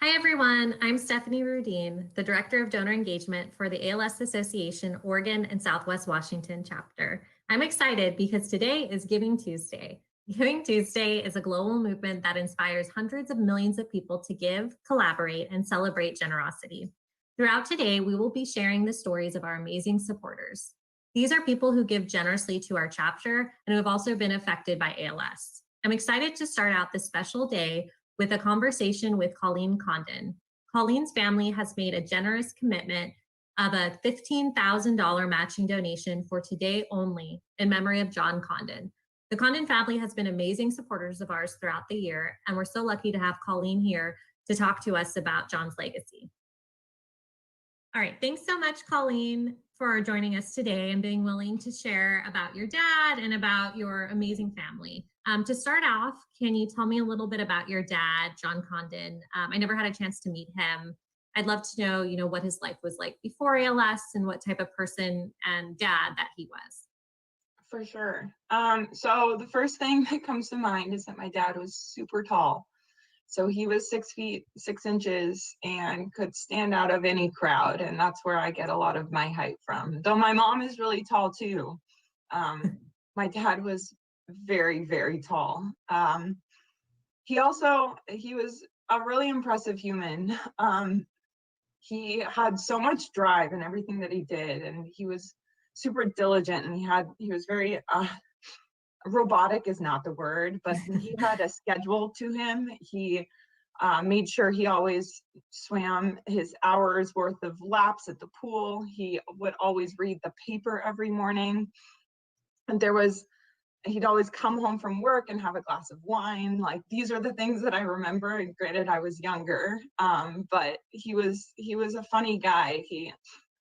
Hi, everyone. I'm Stephanie Rudine, the Director of Donor Engagement for the ALS Association Oregon and Southwest Washington chapter. I'm excited because today is Giving Tuesday. Giving Tuesday is a global movement that inspires hundreds of millions of people to give, collaborate, and celebrate generosity. Throughout today, we will be sharing the stories of our amazing supporters. These are people who give generously to our chapter and who have also been affected by ALS. I'm excited to start out this special day with a conversation with Colleen Condon. Colleen's family has made a generous commitment of a $15,000 matching donation for today only in memory of John Condon. The Condon family has been amazing supporters of ours throughout the year, and we're so lucky to have Colleen here to talk to us about John's legacy. All right, thanks so much, Colleen, for joining us today and being willing to share about your dad and about your amazing family. To start off, can you tell me a little bit about your dad, John Condon? I never had a chance to meet him. I'd love to know, what his life was like before ALS and what type of person and dad that he was. For sure. So the first thing that comes to mind is that my dad was super tall. So he was 6 feet 6 inches and could stand out of any crowd. And that's where I get a lot of my height from. Though my mom is really tall too. My dad was very, very tall. He was a really impressive human. He had so much drive in everything that he did, and he was super diligent, and he was very robotic is not the word, but he had a schedule to him. He made sure he always swam his hours worth of laps at the pool. He would always read the paper every morning, and he'd always come home from work and have a glass of wine. Like, these are the things that I remember. And granted, I was younger, but he was a funny guy.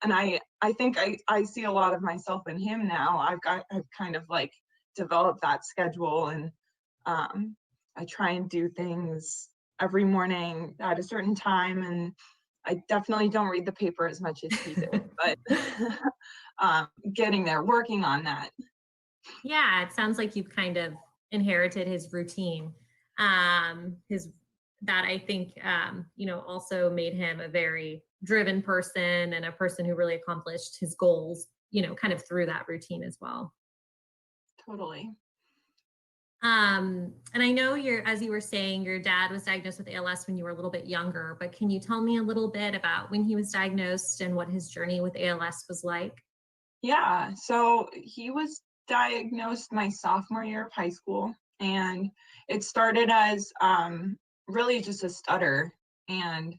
I think I see a lot of myself in him now. I've kind of like developed that schedule, and I try and do things every morning at a certain time, and I definitely don't read the paper as much as he did, but getting there, working on that. Yeah, it sounds like you've kind of inherited his routine. His that I think also made him a very driven person and a person who really accomplished his goals, kind of through that routine as well. Totally. And I know as you were saying, your dad was diagnosed with ALS when you were a little bit younger, but can you tell me a little bit about when he was diagnosed and what his journey with ALS was like? Yeah, so he was diagnosed my sophomore year of high school, and it started as really just a stutter, and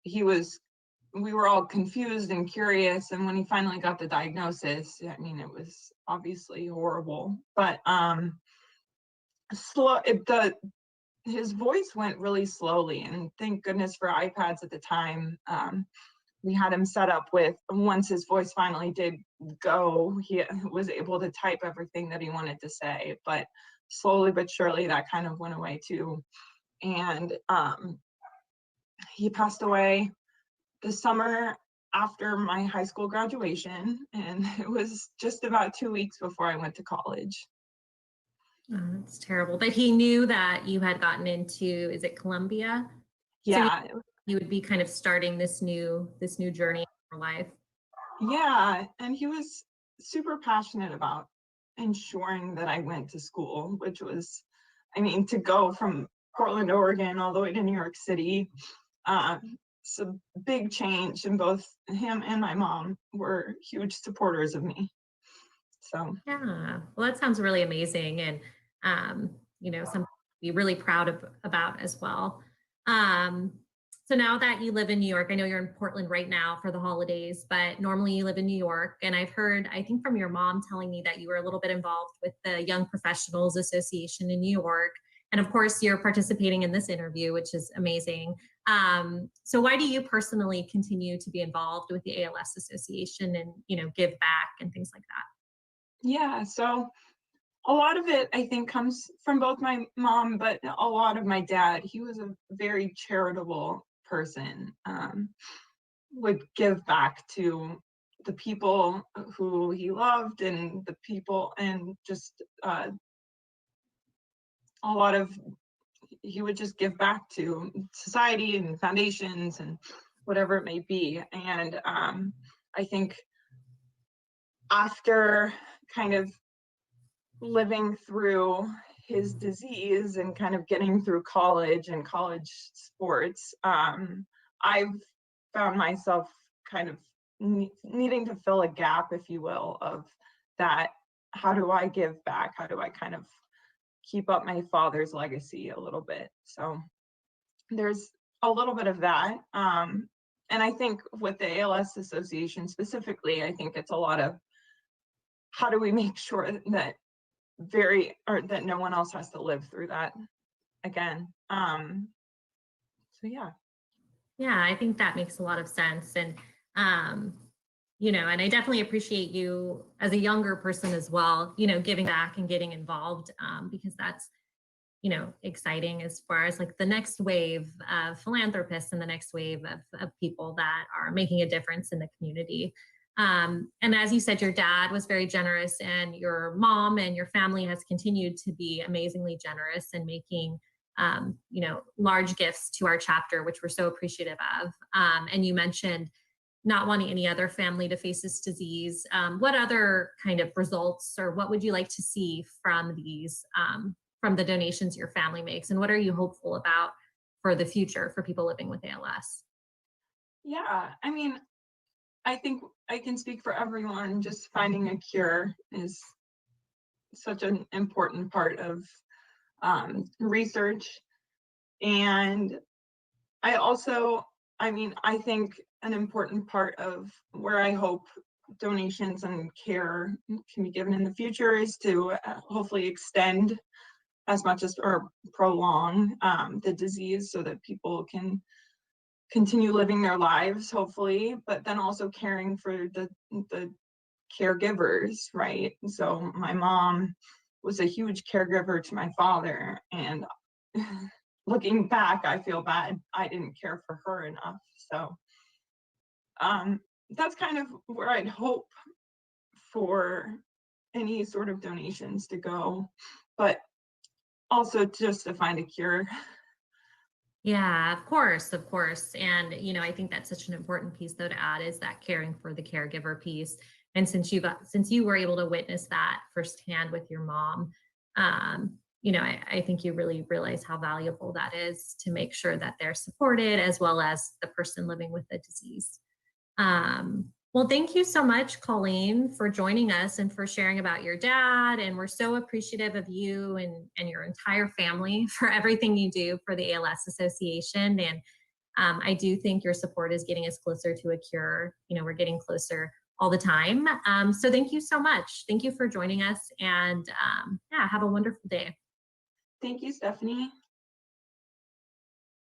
we were all confused and curious, and when he finally got the diagnosis, I mean, it was obviously horrible, but his voice went really slowly, and thank goodness for iPads at the time. We had him set up with, once his voice finally did go, he was able to type everything that he wanted to say, but slowly but surely that kind of went away too. And he passed away the summer after my high school graduation, and it was just about 2 weeks before I went to college. Oh, that's terrible. But he knew that you had gotten into, is it Columbia? Yeah. So you would be kind of starting this new journey in your life. Yeah, and he was super passionate about ensuring that I went to school, which was, I mean, to go from Portland, Oregon, all the way to New York City. It's a big change, and both him and my mom were huge supporters of me. So Yeah, well, that sounds really amazing, and something to be really proud about as well. Um, so now that you live in New York, I know you're in Portland right now for the holidays, but normally you live in New York, and I've heard, I think from your mom telling me that you were a little bit involved with the Young Professionals Association in New York, and of course you're participating in this interview, which is amazing. So why do you personally continue to be involved with the ALS Association and give back and things like that? yeah, so a lot of it, I think, comes from both my mom, but a lot of my dad. He was a very charitable person, would give back to the people who he loved, and the people, and just a lot of, he would just give back to society and foundations and whatever it may be. And I think after kind of living through his disease and kind of getting through college and college sports, I've found myself kind of needing to fill a gap, if you will, of that. How do I give back? How do I kind of keep up my father's legacy a little bit? So there's a little bit of that. And I think with the ALS Association specifically, I think it's a lot of how do we make sure that that no one else has to live through that again. So yeah. Yeah, I think that makes a lot of sense. And, and I definitely appreciate you as a younger person as well, giving back and getting involved, because that's, exciting as far as like the next wave of philanthropists and the next wave of people that are making a difference in the community. And as you said, your dad was very generous, and your mom and your family has continued to be amazingly generous and making large gifts to our chapter, which we're so appreciative of. And you mentioned not wanting any other family to face this disease. What other kind of results, or what would you like to see from these, from the donations your family makes? And what are you hopeful about for the future for people living with ALS? Yeah, I mean, I think I can speak for everyone. Just finding a cure is such an important part of research. And I think an important part of where I hope donations and care can be given in the future is to hopefully extend as much as, or prolong the disease so that people can continue living their lives, hopefully, but then also caring for the caregivers, right? So my mom was a huge caregiver to my father, and looking back, I feel bad I didn't care for her enough. So that's kind of where I'd hope for any sort of donations to go, but also just to find a cure. Yeah, of course, of course. And, I think that's such an important piece though to add, is that caring for the caregiver piece. And since you were able to witness that firsthand with your mom, I think you really realize how valuable that is to make sure that they're supported, as well as the person living with the disease. Well, thank you so much, Colleen, for joining us and for sharing about your dad. And we're so appreciative of you and your entire family for everything you do for the ALS Association. And I do think your support is getting us closer to a cure. We're getting closer all the time. So thank you so much. Thank you for joining us. And yeah, have a wonderful day. Thank you, Stephanie.